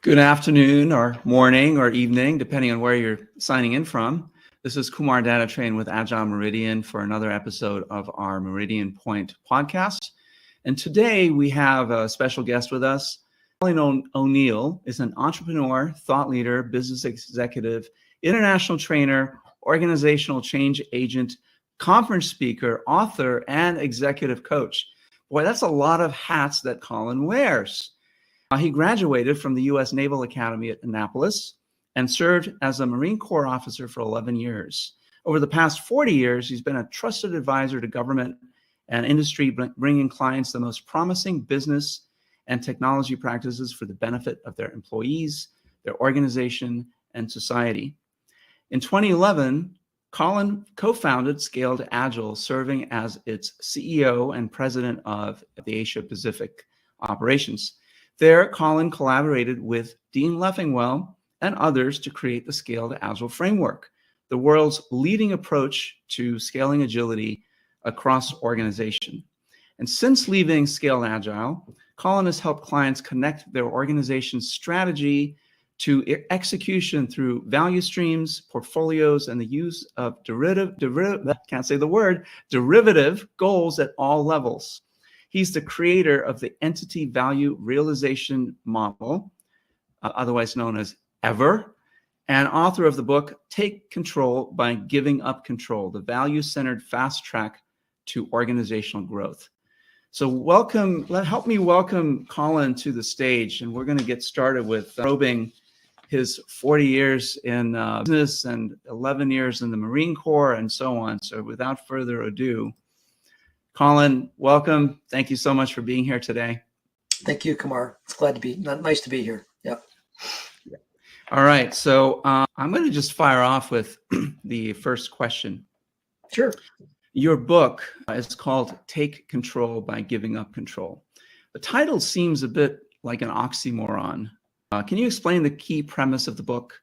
Good afternoon or morning or evening, depending on where you're signing in from. This is Kumar Dattatreyan with Agile Meridian for another episode of our Meridian Point podcast. And today we have a special guest with us. Colin O'Neill is an entrepreneur, thought leader, business executive, international trainer, organizational change agent, conference speaker, author, and executive coach. Boy, that's a lot of hats that Colin wears. He graduated from the U.S. Naval Academy at Annapolis and served as a Marine Corps officer for 11 years. Over the past 40 years, he's been a trusted advisor to government and industry, bringing clients the most promising business and technology practices for the benefit of their employees, their organization, and society. In 2011, Colin co-founded Scaled Agile, serving as its CEO and president of the Asia Pacific operations. There, Colin collaborated with Dean Leffingwell and others to create the Scaled Agile framework, the world's leading approach to scaling agility across organization. And since leaving Scaled Agile, Colin has helped clients connect their organization's strategy to execution through value streams, portfolios, and the use of derivative goals at all levels. He's the creator of the Entity Value Realization Model, otherwise known as EVER, and author of the book, Take Control by Giving Up Control, the value-centered fast track to organizational growth. So help me welcome Colin to the stage, and we're going to get started with probing his 40 years in business and 11 years in the Marine Corps and so on. So without further ado, Colin, welcome. Thank you so much for being here today. Thank you, Kumar. It's nice to be here. Yeah. All right. So I'm going to just fire off with the first question. Sure. Your book is called Take Control by Giving Up Control. The title seems a bit like an oxymoron. Can you explain the key premise of the book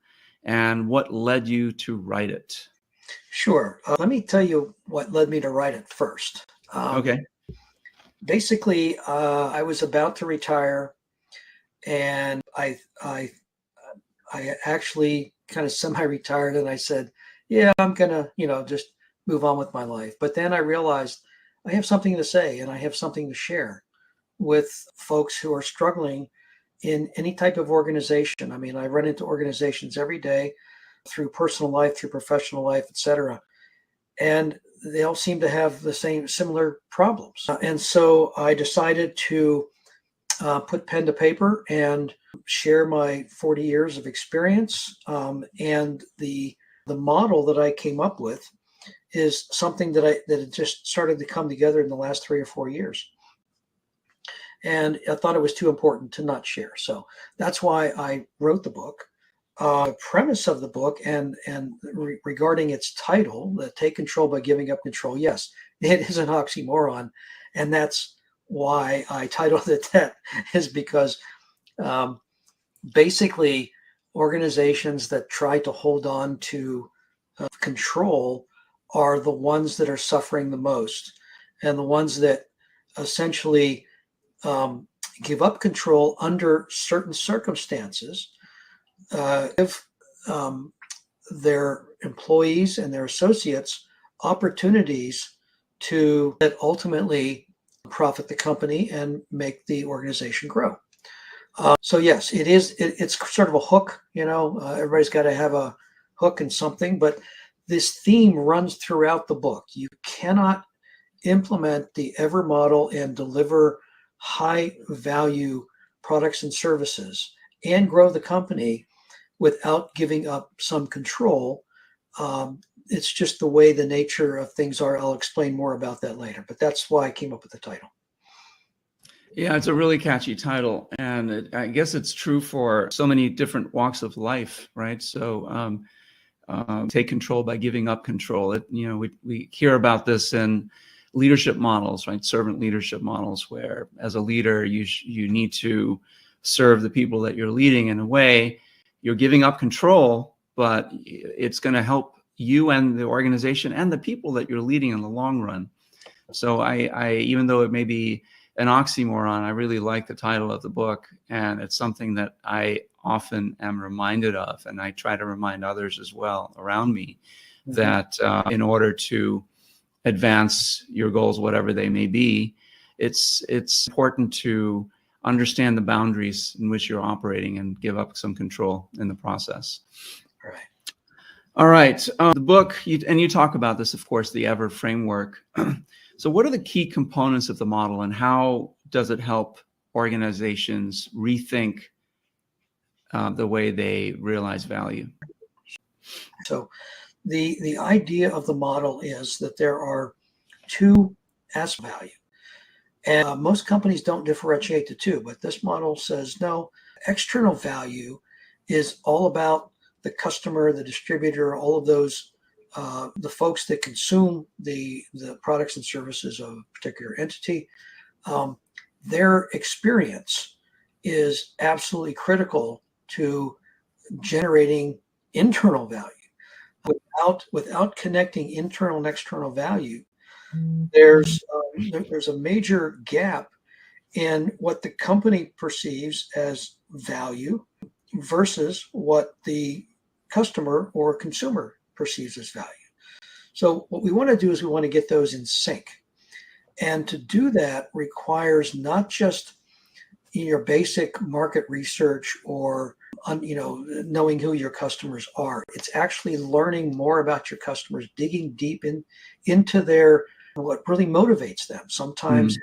and what led you to write it? Sure. Let me tell you what led me to write it first. Okay. Basically, I was about to retire, and I actually kind of semi-retired, and I said, "Yeah, I'm gonna, just move on with my life." But then I realized I have something to say, and I have something to share with folks who are struggling in any type of organization. I mean, I run into organizations every day through personal life, through professional life, etc., and they all seem to have the similar problems. And so I decided to put pen to paper and share my 40 years of experience. And the model that I came up with is something that had just started to come together in the last 3 or 4 years. And I thought it was too important to not share. So that's why I wrote the book. Premise of the book and regarding its title, Take Control by Giving Up Control, yes, it is an oxymoron. And that's why I titled it that, is because basically organizations that try to hold on to control are the ones that are suffering the most, and the ones that essentially give up control under certain circumstances, give their employees and their associates opportunities that ultimately profit the company and make the organization grow. So yes, it's sort of a hook, everybody's got to have a hook and something, but this theme runs throughout the book. You cannot implement the EVER model and deliver high value products and services and grow the company without giving up some control. It's just the way the nature of things are. I'll explain more about that later, but that's why I came up with the title. Yeah, it's a really catchy title, and I guess it's true for so many different walks of life, right? So take control by giving up control. We hear about this in leadership models, right? Servant leadership models, where as a leader, you need to serve the people that you're leading. In a way, you're giving up control, but it's going to help you and the organization and the people that you're leading in the long run. So I even though it may be an oxymoron. I really like the title of the book, and it's something that I often am reminded of, and I try to remind others as well around me, that in order to advance your goals, whatever they may be, it's important to understand the boundaries in which you're operating and give up some control in the process. Right. All right. The book, and you talk about this, of course, the EVER framework. So what are the key components of the model, and how does it help organizations rethink the way they realize value? So the idea of the model is that there are two aspects of value. And most companies don't differentiate the two, but this model says no, external value is all about the customer, the distributor, all of those, the folks that consume the products and services of a particular entity. Their experience is absolutely critical to generating internal value. Without connecting internal and external value, there's a major gap in what the company perceives as value versus what the customer or consumer perceives as value. So what we want to do is we want to get those in sync. And to do that requires not just your basic market research or knowing who your customers are. It's actually learning more about your customers, digging deep into what really motivates them. Sometimes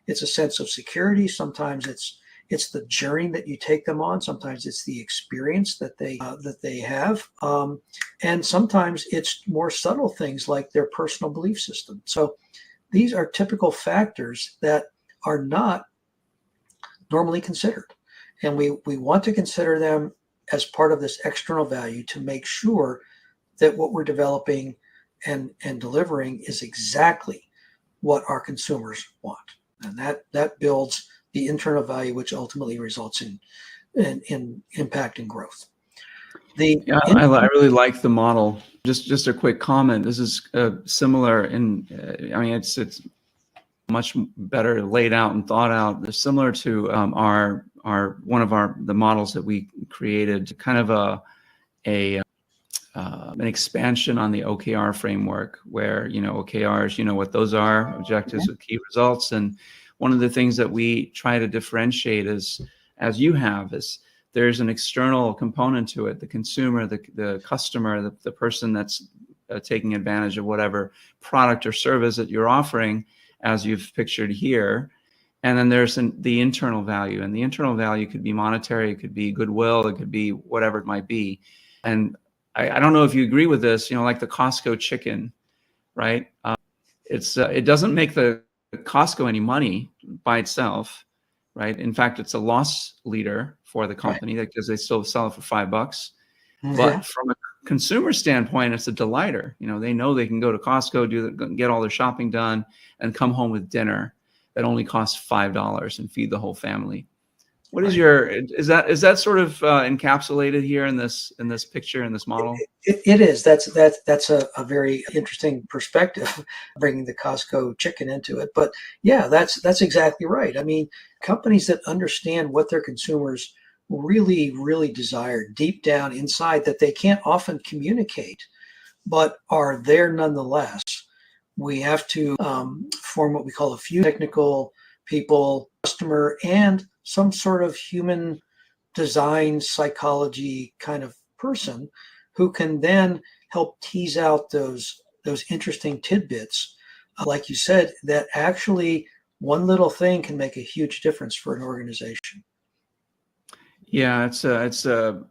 it's a sense of security. Sometimes it's the journey that you take them on. Sometimes it's the experience that they have, and sometimes it's more subtle things like their personal belief system. So these are typical factors that are not normally considered, and we want to consider them as part of this external value to make sure that what we're developing and delivering is exactly what our consumers want, and that builds the internal value, which ultimately results in impact and growth. I really like the model. Just a quick comment. This is similar it's much better laid out and thought out. They're similar to one of the models that we created, kind of an expansion on the OKR framework, where OKRs, what those are, objectives with key results. And one of the things that we try to differentiate is, as you have, is there's an external component to it: the consumer, the customer, the person that's taking advantage of whatever product or service that you're offering, as you've pictured here. And then there's the internal value, and the internal value could be monetary, it could be goodwill, it could be whatever it might be. And I don't know if you agree with this, like the Costco chicken, right? It doesn't make the Costco any money by itself, right? In fact, it's a loss leader for the company, because they still sell it for $5. But from a consumer standpoint, it's a delighter. They know they can go to Costco, get all their shopping done, and come home with dinner that only costs $5 and feed the whole family. What is is that sort of encapsulated here in this picture, in this model? It is. That's a very interesting perspective, bringing the Costco chicken into it. But yeah, that's exactly right. I mean, companies that understand what their consumers really, really desire deep down inside, that they can't often communicate, but are there nonetheless. We have to form what we call a few technical people, customer, and some sort of human design psychology kind of person who can then help tease out those interesting tidbits, like you said, that actually one little thing can make a huge difference for an organization. Yeah,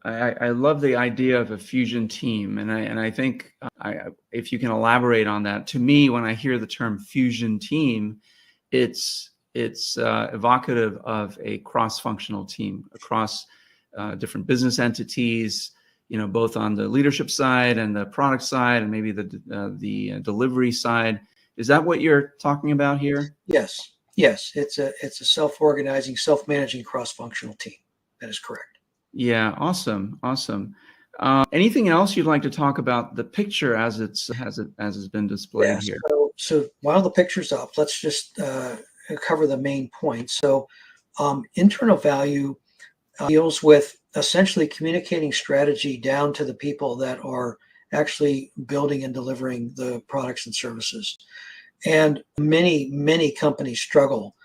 I love the idea of a fusion team, and I think if you can elaborate on that. To me, when I hear the term fusion team, it's evocative of a cross-functional team across different business entities, both on the leadership side and the product side, and maybe the delivery side. Is that what you're talking about here? Yes. It's a self-organizing, self-managing, cross-functional team. That is correct. Yeah, awesome. Anything else you'd like to talk about the picture as it's been displayed here? So while the picture's up, let's just cover the main points. So internal value deals with essentially communicating strategy down to the people that are actually building and delivering the products and services. And many companies struggle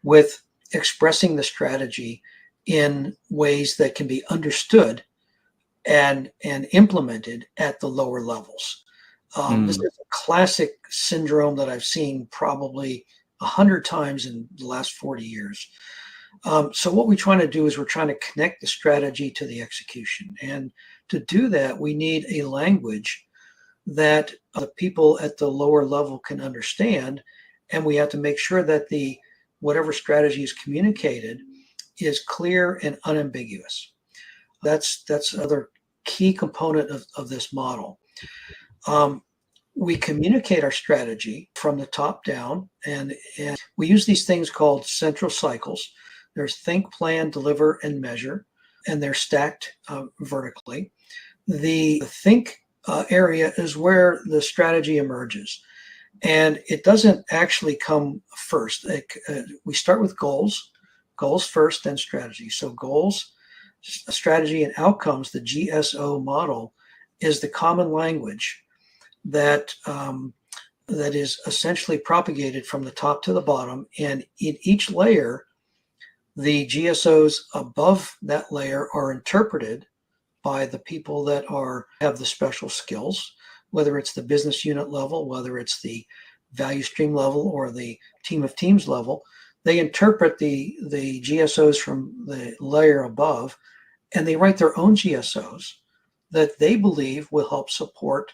with expressing the strategy in ways that can be understood and implemented at the lower levels. This is a classic syndrome that I've seen probably 100 times in the last 40 years. So what we're trying to do is we're trying to connect the strategy to the execution. And to do that, we need a language that the people at the lower level can understand. And we have to make sure that whatever strategy is communicated is clear and unambiguous. That's another key component of this model. We communicate our strategy from the top down, and we use these things called central cycles. There's think, plan, deliver, and measure, and they're stacked vertically. The think area is where the strategy emerges, and it doesn't actually come first. We start with goals first, then strategy. So goals, strategy, and outcomes, the GSO model, is the common language that is essentially propagated from the top to the bottom, and in each layer, the GSOs above that layer are interpreted by the people that have the special skills, whether it's the business unit level, whether it's the value stream level, or the team of teams level. They interpret the GSOs from the layer above, and they write their own GSOs that they believe will help support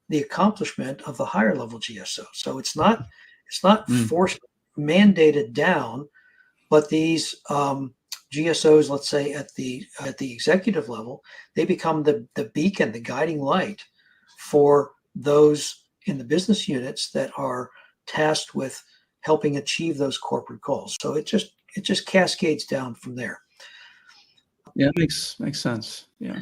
the accomplishment of the higher level GSO. So it's not forced, mandated down, but these GSOs, let's say at the executive level, they become the beacon, the guiding light for those in the business units that are tasked with helping achieve those corporate goals. So it just cascades down from there. Yeah, it makes sense. Yeah.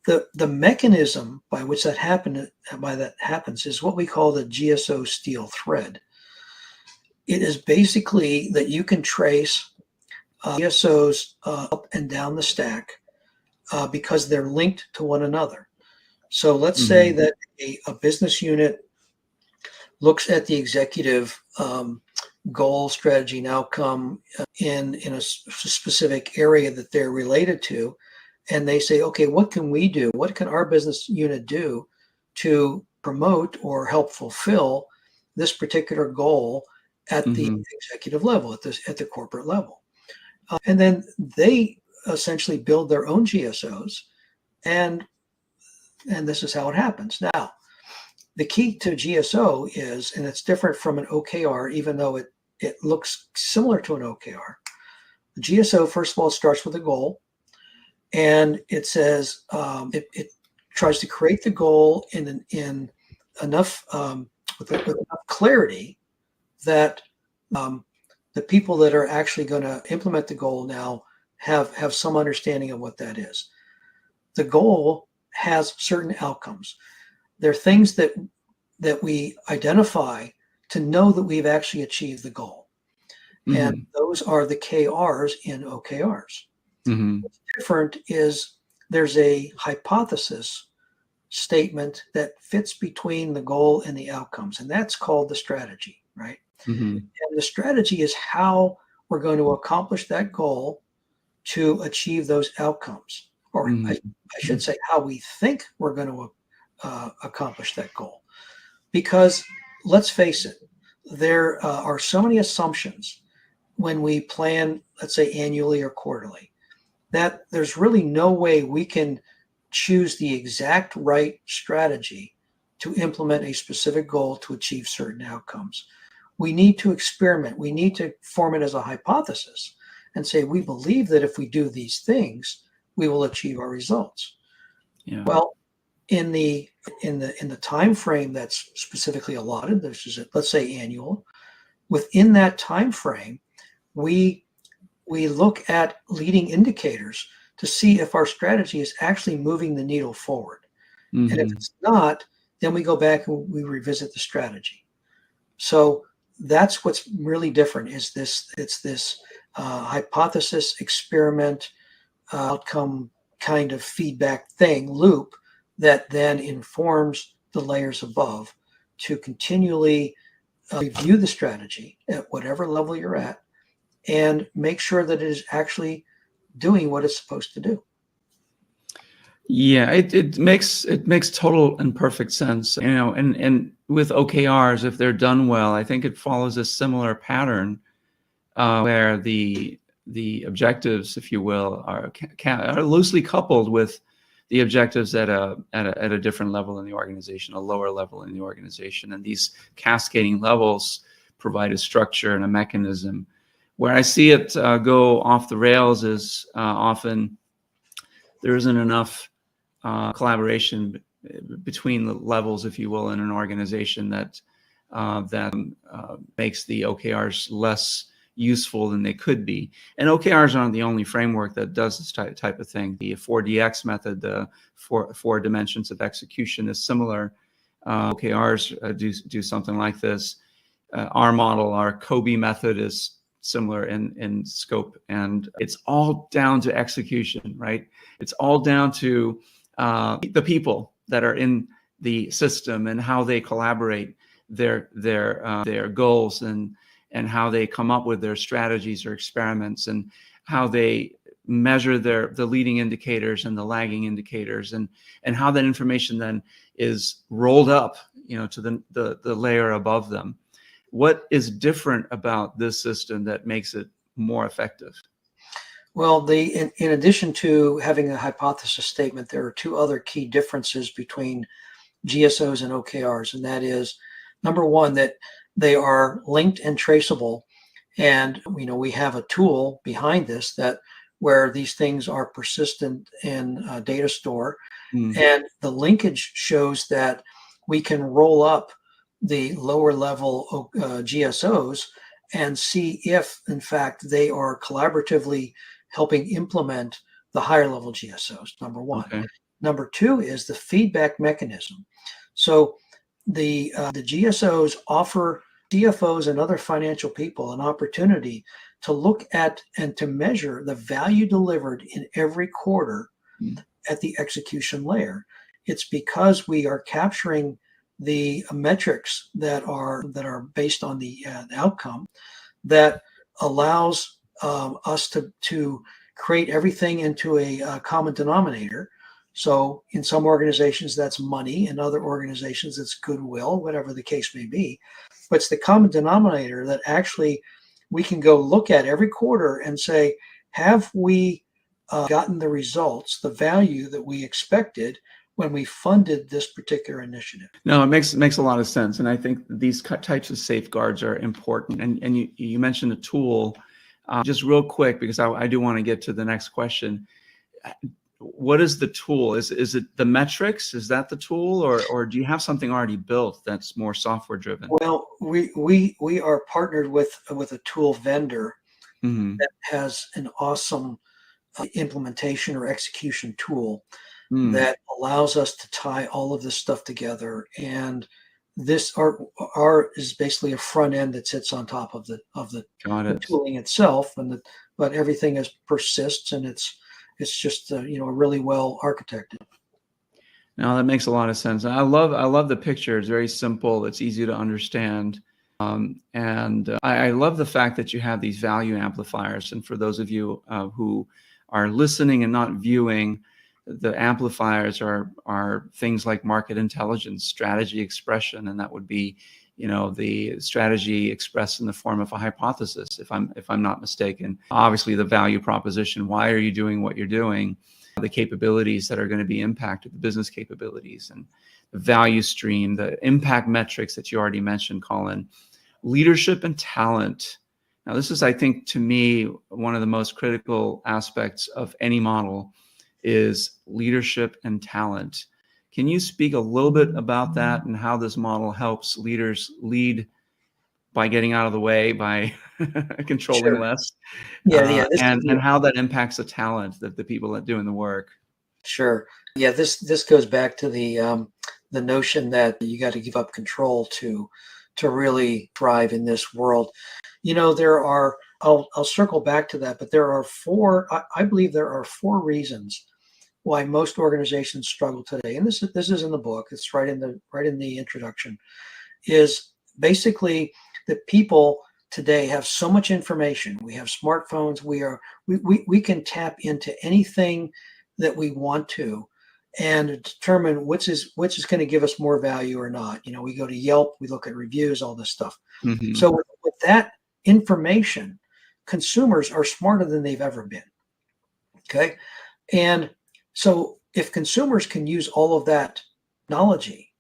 The mechanism by which that happens is what we call the GSO steel thread. It is basically that you can trace GSOs up and down the stack because they're linked to one another. So let's say that a business unit looks at the executive goal, strategy, and outcome in a specific area that they're related to, and they say, okay, what can we do? What can our business unit do to promote or help fulfill this particular goal at the executive level, at the corporate level? And then they essentially build their own GSOs, and this is how it happens. Now, the key to GSO is, and it's different from an OKR, even though it looks similar to an OKR. The GSO, first of all, starts with a goal, and it says it tries to create the goal in enough with enough clarity that the people that are actually going to implement the goal now have some understanding of what that is. The goal has certain outcomes. They're things that we identify to know that we've actually achieved the goal. And those are the KRs in OKRs. What's different is there's a hypothesis statement that fits between the goal and the outcomes, and that's called the strategy, right? And the strategy is how we're going to accomplish that goal to achieve those outcomes, or I should say how we think we're going to accomplish that goal. Because let's face it, there are so many assumptions when we plan, let's say annually or quarterly, that there's really no way we can choose the exact right strategy to implement a specific goal to achieve certain outcomes. We need to experiment. We need to form it as a hypothesis and say, we believe that if we do these things, we will achieve our results. Yeah. Well, in the time frame that's specifically allotted, this is, let's say, annual, within that time frame, we look at leading indicators to see if our strategy is actually moving the needle forward. And if it's not, then we go back and we revisit the strategy. So that's what's really different is this. It's this hypothesis, experiment, outcome kind of feedback thing loop that then informs the layers above to continually review the strategy at whatever level you're at and make sure that it is actually doing what it's supposed to do. Yeah, it makes total and perfect sense. And with OKRs, if they're done well, I think it follows a similar pattern where the objectives, if you will, are loosely coupled with the objectives at a different level in the organization, a lower level in the organization, and these cascading levels provide a structure and a mechanism. Where I see it go off the rails is often there isn't enough collaboration between the levels, if you will, in an organization that makes the OKRs less useful than they could be. And OKRs aren't the only framework that does this type of thing. The 4DX method, the four dimensions of execution, is similar. OKRs do something like this. Our model, our Kobe method, is similar in scope, and it's all down to execution, right? It's all down to the people that are in the system and how they collaborate their goals and how they come up with their strategies or experiments, and how they measure the leading indicators and the lagging indicators, and how that information then is rolled up, to the layer above them. What is different about this system that makes it more effective? Well, in addition to having a hypothesis statement, there are two other key differences between GSOs and OKRs, and that is, number one, that they are linked and traceable, and we have a tool behind this that where these things are persistent in data store, and the linkage shows that we can roll up the lower level GSOs and see if, in fact, they are collaboratively helping implement the higher level GSOs, number one. Okay. Number two is the feedback mechanism. So the GSOs offer CFOs and other financial people an opportunity to look at and to measure the value delivered in every quarter at the execution layer. It's because we are capturing the metrics that are based on the outcome that allows us to create everything into a common denominator. So in some organizations that's money, in other organizations it's goodwill, whatever the case may be. But it's the common denominator that actually we can go look at every quarter and say, have we gotten the results, the value that we expected when we funded this particular initiative? No, it makes a lot of sense. And I think these types of safeguards are important. And you mentioned a tool. Just real quick, because I do want to get to the next question. What is the tool? Is it the metrics? Is that the tool, or do you have something already built that's more software driven? Well, we are partnered with a tool vendor that has an awesome implementation or execution tool that allows us to tie all of this stuff together. And this our is basically a front end that sits on top of the tooling itself, but everything persists, and it's just really well architected. Now that makes a lot of sense. I love the picture. It's very simple. It's easy to understand, and I love the fact that you have these value amplifiers. And for those of you who are listening and not viewing, the amplifiers are things like market intelligence, strategy expression, and that would be, the strategy expressed in the form of a hypothesis, if I'm not mistaken. Obviously, the value proposition, why are you doing what you're doing? The capabilities that are going to be impacted, the business capabilities, and the value stream, the impact metrics that you already mentioned, Colin. Leadership and talent. Now, this is, I think, to me, one of the most critical aspects of any model is leadership and talent. Can you speak a little bit about that and how this model helps leaders lead by getting out of the way, by controlling less? And how that impacts the talent, the people that doing the work? Sure. Yeah, this goes back to the notion that you got to give up control to to really thrive in this world. There are, I'll circle back to that, but there are I believe there are 4 reasons why most organizations struggle today. And this is in the book. It's right in the introduction. Is basically that people today have so much information. We have smartphones. We can tap into anything that we want to, and determine which is going to give us more value or not. We go to Yelp, we look at reviews, all this stuff. Mm-hmm. So with that information, consumers are smarter than they've ever been. Okay. And so if consumers can use all of that knowledge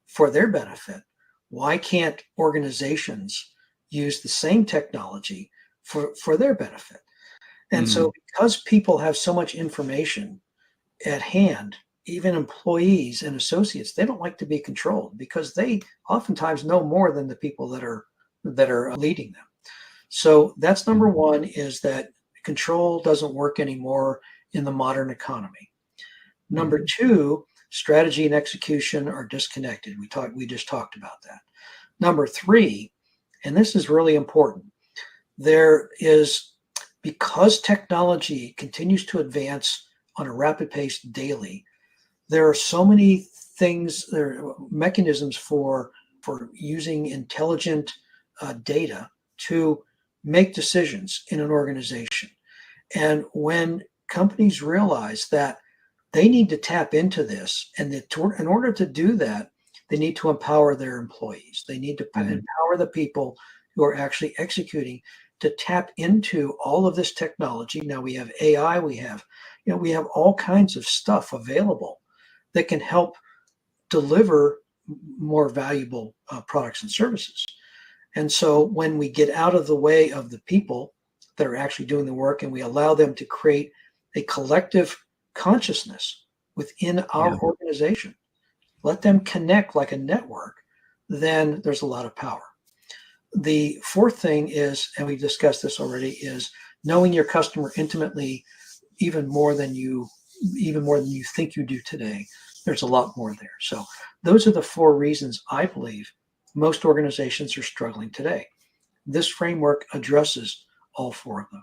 for their benefit, why can't organizations use the same technology for their benefit? And so because people have so much information at hand, even employees and associates, they don't like to be controlled because they oftentimes know more than the people that are leading them. So that's number one, is that control doesn't work anymore in the modern economy. Number two, strategy and execution are disconnected. We just talked about that. Number three, and this is really important, because technology continues to advance on a rapid pace daily, there are so many things, there are mechanisms for using intelligent data to make decisions in an organization. And when companies realize that they need to tap into this, and that in order to do that, they need to empower their employees. They need to empower the people who are actually executing to tap into all of this technology. Now we have AI, we have all kinds of stuff available that can help deliver more valuable products and services. And so when we get out of the way of the people that are actually doing the work, and we allow them to create a collective consciousness within our organization, let them connect like a network, then there's a lot of power. The fourth thing is, and we've discussed this already, is knowing your customer intimately, even more than you think you do today. There's a lot more there. So those are the 4 reasons I believe most organizations are struggling today. This framework addresses all 4 of those.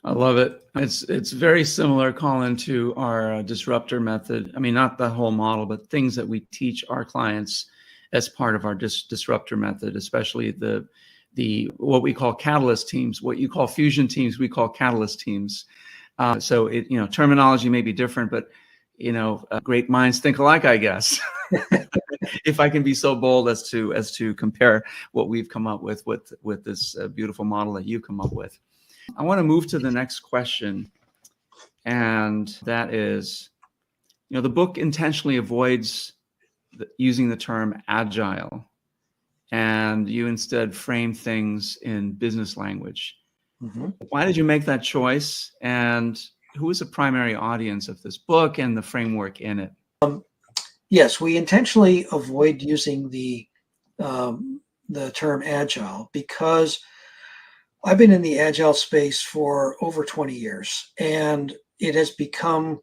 I love it. It's very similar, Colin, to our disruptor method. I mean, not the whole model, but things that we teach our clients as part of our disruptor method, especially the what we call catalyst teams. What you call fusion teams, we call catalyst teams. So terminology may be different, but great minds think alike, I guess. If I can be so bold as to compare what we've come up with this beautiful model that you come up with. I want to move to the next question, and that is, the book intentionally avoids using the term agile, and you instead frame things in business language. Mm-hmm. Why did you make that choice, and who is the primary audience of this book and the framework in it? Yes, we intentionally avoid using the term agile because I've been in the agile space for over 20 years, and it has become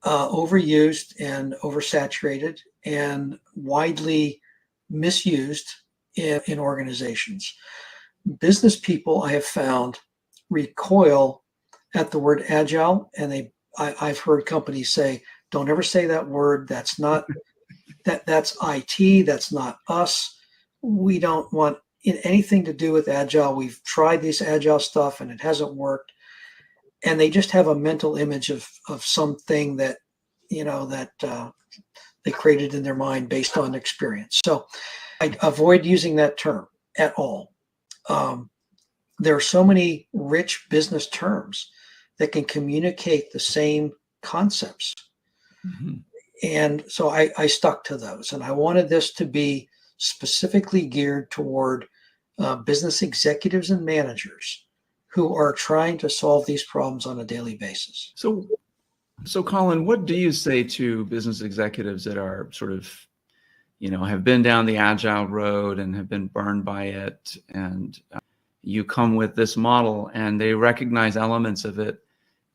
overused and oversaturated and widely misused in organizations. Business people, I have found, recoil at the word agile, and I've heard companies say, "Don't ever say that word. That's not that's IT. That's not us. We don't want anything to do with agile. We've tried this agile stuff and it hasn't worked." And they just have a mental image of something that they created in their mind based on experience. So I avoid using that term at all. There are so many rich business terms that can communicate the same concepts. Mm-hmm. And so I stuck to those, and I wanted this to be specifically geared toward business executives and managers who are trying to solve these problems on a daily basis. So Colin, what do you say to business executives that are sort of, have been down the agile road and have been burned by it, and you come with this model and they recognize elements of it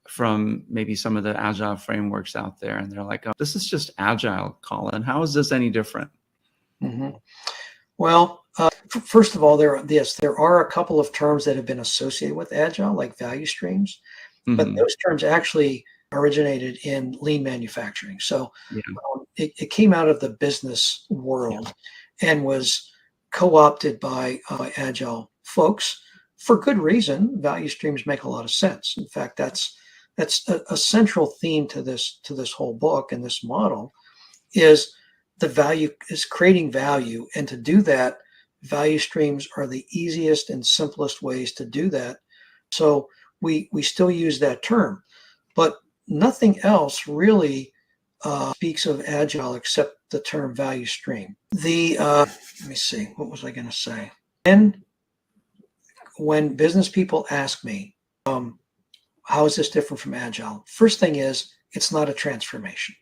from maybe some of the agile frameworks out there, and they're like, "Oh, this is just agile, Colin. How is this any different?" Mm-hmm. Well, first of all, there are a couple of terms that have been associated with Agile, like value streams, but Hmm. those terms actually originated in lean manufacturing. So Yeah. it came out of the business world and was co-opted by Agile folks for good reason. Value streams make a lot of sense. In fact, that's a central theme to this whole book and this model is the value is creating value. And to do that, value streams are the easiest and simplest ways to do that. So we still use that term, but nothing else really speaks of Agile except the term value stream. Let me see, what was I going to say? And when business people ask me, how is this different from Agile? First thing is, it's not a transformation.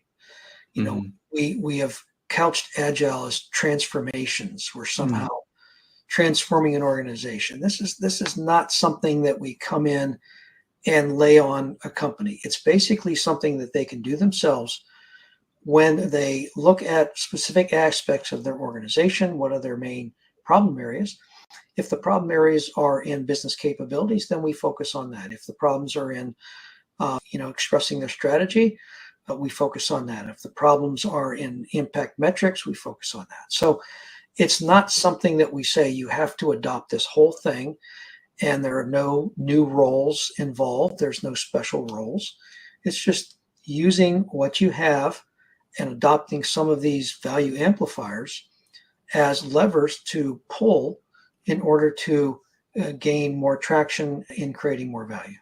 You know, we have couched Agile as transformations. We're somehow transforming an organization. This is not something that we come in and lay on a company. It's basically something that they can do themselves when they look at specific aspects of their organization. What are their main problem areas? If the problem areas are in business capabilities, then we focus on that. If the problems are in expressing their strategy, we focus on that. If the problems are in impact metrics, we focus on that. So it's not something that we say you have to adopt this whole thing and there are no new roles involved. There's no special roles. It's just using what you have and adopting some of these value amplifiers as levers to pull in order to gain more traction in creating more value.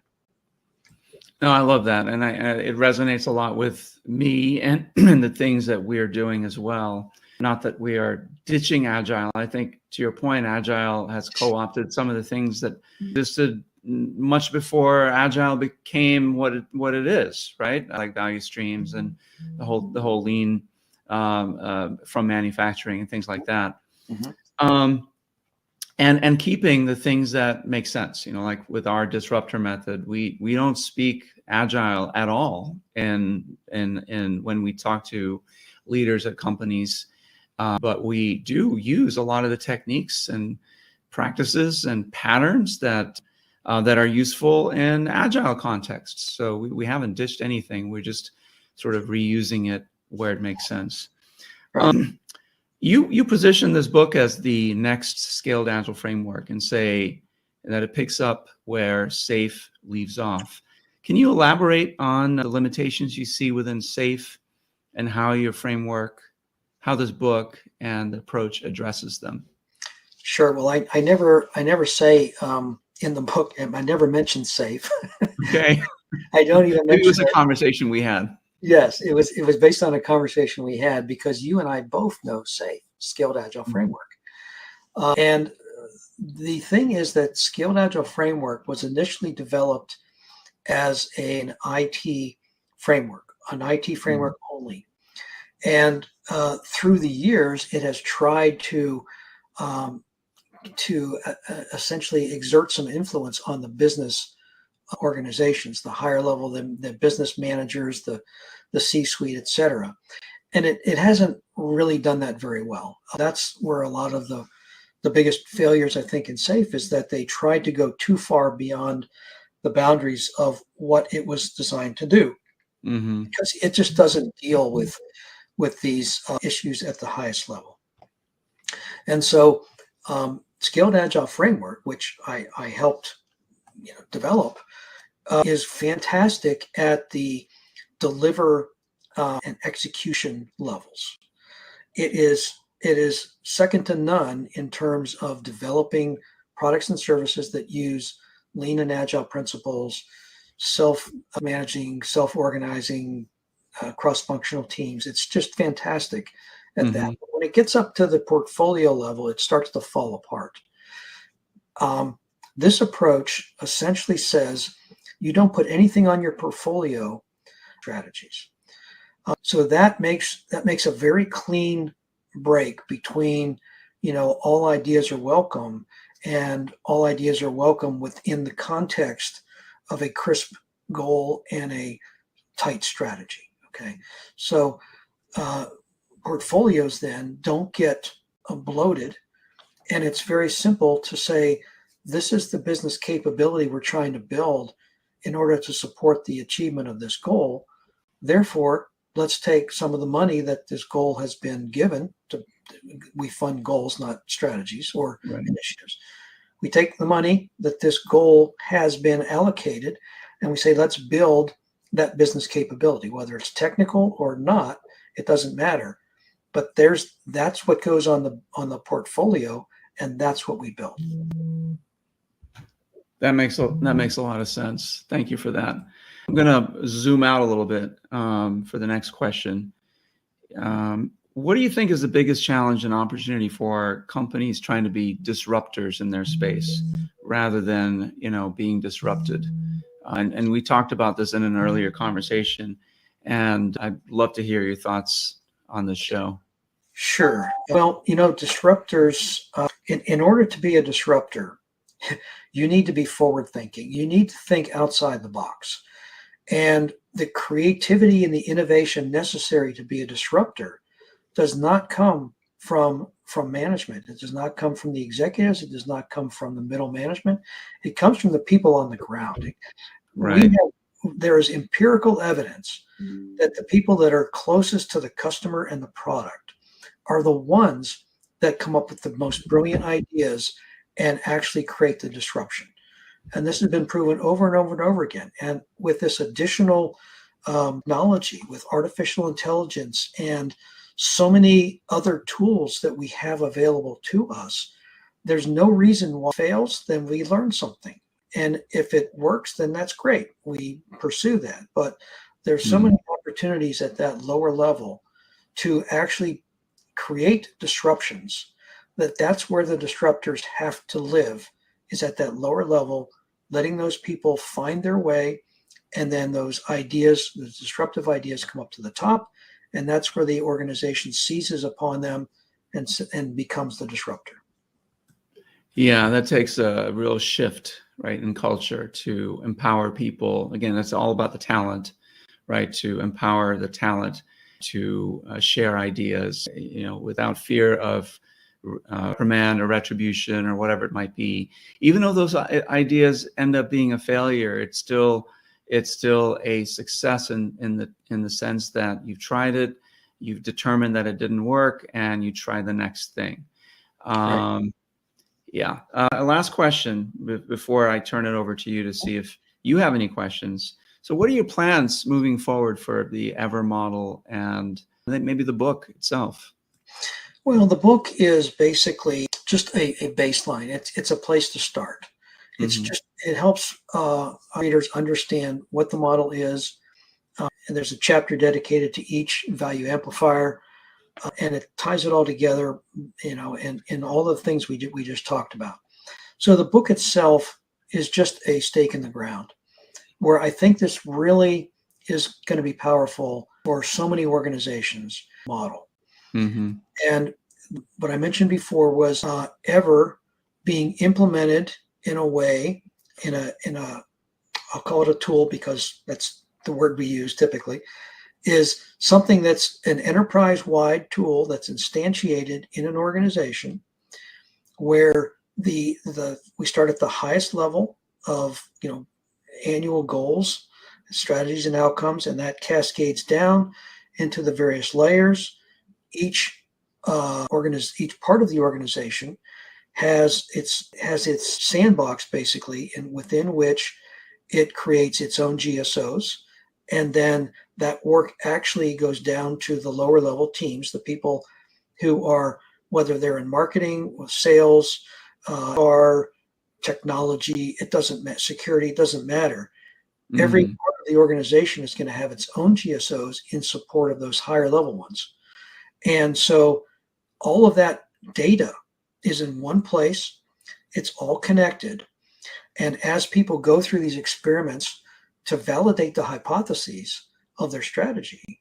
No, I love that. And it resonates a lot with me and, and the things that we're doing as well. Not that we are ditching Agile. I think, to your point, Agile has co-opted some of the things that existed much before Agile became what it is, right? Like value streams and the whole lean from manufacturing and things like that. And keeping the things that make sense, like with our disruptor method, we don't speak Agile at all. And when we talk to leaders at companies, but we do use a lot of the techniques and practices and patterns that are useful in Agile contexts. So we haven't ditched anything. We're just sort of reusing it where it makes sense. Right. You position this book as the next scaled Agile framework and say that it picks up where SAFe leaves off. Can you elaborate on the limitations you see within SAFe and how your framework, how this book and the approach addresses them? Sure. Well, I never say in the book, I never mention SAFe. Okay. I don't even mention it was a conversation we had. Yes, it was based on a conversation we had because you and I both know SAFe, Scaled Agile Framework. And the thing is that Scaled Agile Framework was initially developed as an IT framework, only. And through the years, it has tried to essentially exert some influence on the business organizations, the higher level, the business managers, the C-suite, et cetera. And it hasn't really done that very well. That's where a lot of the biggest failures, I think, in SAFe is that they tried to go too far beyond the boundaries of what it was designed to do. Because it just doesn't deal with these issues at the highest level. And so Scaled Agile Framework, which I helped develop, is fantastic at the deliver and execution levels. It is second to none in terms of developing products and services that use lean and agile principles, self-managing, self-organizing, cross-functional teams. It's just fantastic at that. But when it gets up to the portfolio level, it starts to fall apart. This approach essentially says you don't put anything on your portfolio strategies. So that makes a very clean break between, all ideas are welcome and all ideas are welcome within the context of a crisp goal and a tight strategy. Okay. So portfolios then don't get bloated And it's very simple to say, this is the business capability we're trying to build in order to support the achievement of this goal. Therefore, let's take some of the money that this goal has been given to, we fund goals, not strategies or initiatives. We take the money that this goal has been allocated and we say, let's build that business capability, whether it's technical or not, it doesn't matter. But that's what goes on the portfolio, and that's what we build. That makes a lot of sense. Thank you for that. I'm going to zoom out a little bit for the next question. What do you think is the biggest challenge and opportunity for companies trying to be disruptors in their space rather than, being disrupted? And we talked about this in an earlier conversation, and I'd love to hear your thoughts on this show. Sure. Well, disruptors, in order to be a disruptor, you need to be forward thinking. You need to think outside the box. And the creativity and the innovation necessary to be a disruptor does not come from management. It does not come from the executives. It does not come from the middle management. It comes from the people on the ground. Right. There is empirical evidence that the people that are closest to the customer and the product are the ones that come up with the most brilliant ideas and actually create the disruption. And this has been proven over and over and over again. And with this additional technology, with artificial intelligence and so many other tools that we have available to us, there's no reason why it fails. Then we learn something. And if it works, then that's great. We pursue that. But there's so many opportunities at that lower level to actually create disruptions that's where the disruptors have to live, is at that lower level, letting those people find their way. And then those ideas, the disruptive ideas, come up to the top. And that's where the organization seizes upon them and becomes the disruptor. Yeah, that takes a real shift, right, in culture to empower people. Again, that's all about the talent, right? To empower the talent to share ideas, without fear of reprimand or retribution or whatever it might be. Even though those ideas end up being a failure, it's still a success in the sense that you've tried it, you've determined that it didn't work, and you try the next thing. Right. Yeah. Last question before I turn it over to you to see if you have any questions. So what are your plans moving forward for the Ever model and then maybe the book itself? Well, the book is basically just a baseline. It's a place to start. It's it helps readers understand what the model is. And there's a chapter dedicated to each value amplifier. And it ties it all together, in all the things we just talked about. So the book itself is just a stake in the ground, where I think this really is going to be powerful for so many organizations model. And what I mentioned before was Ever being implemented in a way, in a I'll call it a tool because that's the word we use typically, is something that's an enterprise-wide tool that's instantiated in an organization where we start at the highest level of annual goals, strategies, and outcomes, and that cascades down into the various layers. Each part of the organization has its sandbox basically, within which it creates its own GSOs. And then that work actually goes down to the lower level teams, the people who are, whether they're in marketing, sales, or technology, it doesn't matter, security, it doesn't matter. Every part of the organization is going to have its own GSOs in support of those higher level ones. And so all of that data is in one place. It's all connected. And as people go through these experiments to validate the hypotheses of their strategy,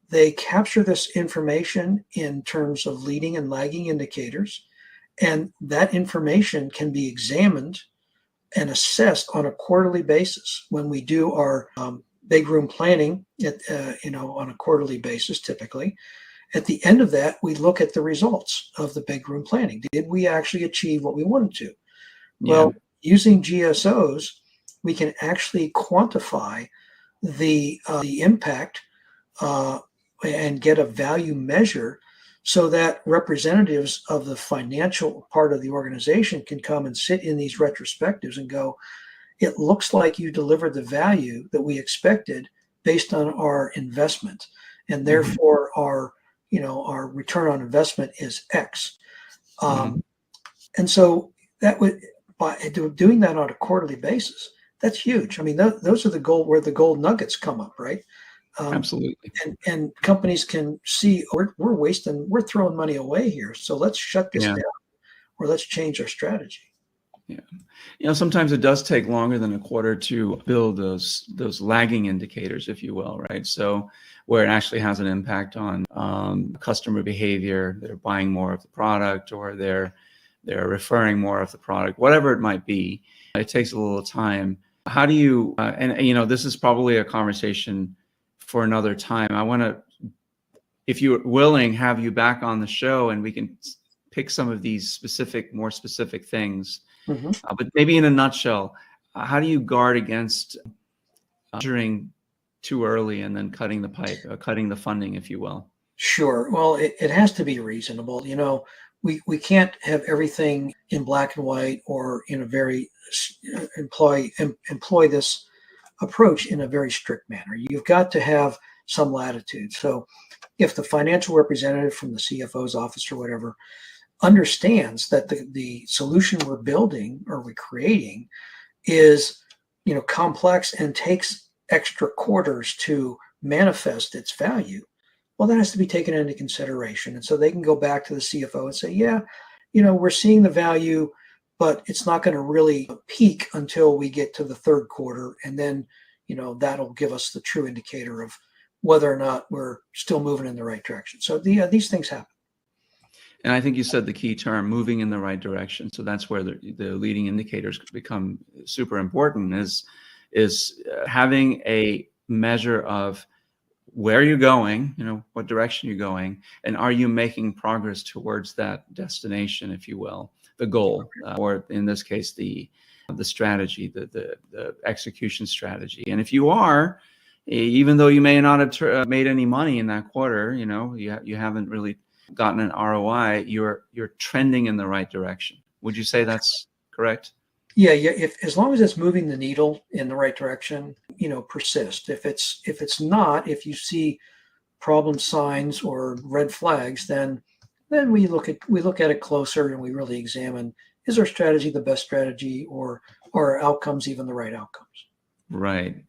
they capture this information in terms of leading and lagging indicators. And that information can be examined and assessed on a quarterly basis when we do our big room planning, on a quarterly basis typically. at the end of that, we look at the results of the big room planning. Did we actually achieve what we wanted to? Yeah. Well, using GSOs, we can actually quantify the impact and get a value measure so that representatives of the financial part of the organization can come and sit in these retrospectives and go, it looks like you delivered the value that we expected based on our investment, and therefore our return on investment is X. And so that would, by doing that on a quarterly basis, that's huge. I mean, those are the gold, where the gold nuggets come up, right? Absolutely. And companies can see, we're throwing money away here. So let's shut this down, or let's change our strategy. Yeah. Sometimes it does take longer than a quarter to build those lagging indicators, if you will, right? So where it actually has an impact on customer behavior, they're buying more of the product, or they're referring more of the product, whatever it might be. It takes a little time. How do you, and this is probably a conversation for another time. I want to, if you're willing, have you back on the show and we can pick some of these more specific things. But maybe in a nutshell, how do you guard against measuring too early and then cutting the pipe, cutting the funding, if you will? Sure. Well, it has to be reasonable. We can't have everything in black and white, or in a very employ this approach in a very strict manner. You've got to have some latitude. So if the financial representative from the CFO's office or whatever understands that the solution we're building or we're creating is complex and takes extra quarters to manifest its value, well, that has to be taken into consideration. And so they can go back to the CFO and say, yeah, we're seeing the value, but it's not going to really peak until we get to the third quarter. And then, that'll give us the true indicator of whether or not we're still moving in the right direction. So these things happen. And I think you said the key term, moving in the right direction. So that's where the leading indicators become super important, is having a measure of where you're going, what direction you're going, and are you making progress towards that destination, if you will, the goal, or in this case, the strategy, the execution strategy. And if you are, even though you may not have made any money in that quarter, you haven't really gotten an ROI, you're trending in the right direction. Would you say that's correct? Yeah. As long as it's moving the needle in the right direction, persist. If it's not, if you see problem signs or red flags, then we look at it closer and we really examine, is our strategy the best strategy, or are outcomes even the right outcomes? Right.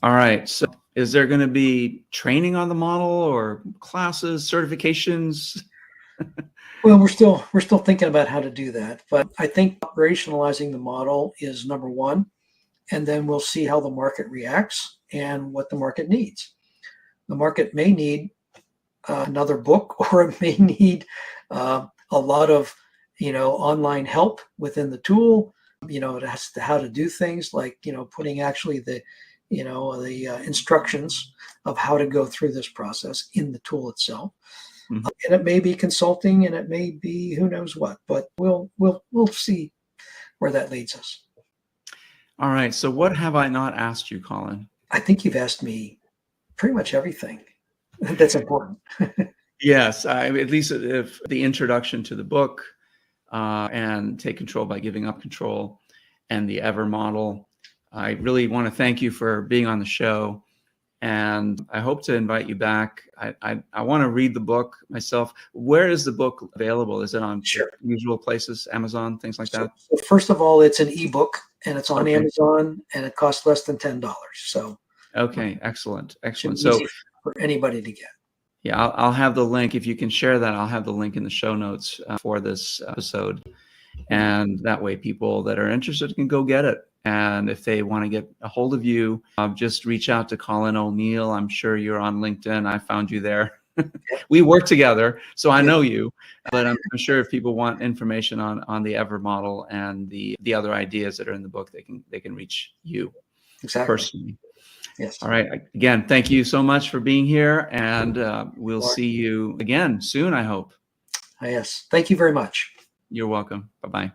All right. So is there going to be training on the model, or classes, certifications? Well, we're still thinking about how to do that, but I think operationalizing the model is number one, and then we'll see how the market reacts and what the market needs. The market may need another book, or it may need a lot of online help within the tool. It has to how to do things, like putting actually the instructions of how to go through this process in the tool itself. And it may be consulting, and it may be who knows what, but we'll see where that leads us. All right. So what have I not asked you, Colin? I think you've asked me pretty much everything that's important. Yes. At least if the introduction to the book, and Take Control by Giving Up Control, and the Ever model. I really want to thank you for being on the show, and I hope to invite you back. I want to read the book myself. Where is the book available? Is it on usual places, Amazon, things like that? So first of all, it's an ebook, and it's on Amazon, and it costs less than $10. So okay, excellent. So for anybody to get. Yeah, I'll have the link. If you can share that, I'll have the link in the show notes for this episode. And that way people that are interested can go get it. And if they want to get a hold of you, just reach out to Colin O'Neill. I'm sure you're on LinkedIn. I found you there. We work together, so I know you. But I'm sure if people want information on the Ever model and the other ideas that are in the book, they can reach you. Exactly. personally. Yes. All right. Again, thank you so much for being here, and we'll Mark. see you again soon, I hope. Yes. Thank you very much. You're welcome. Bye-bye.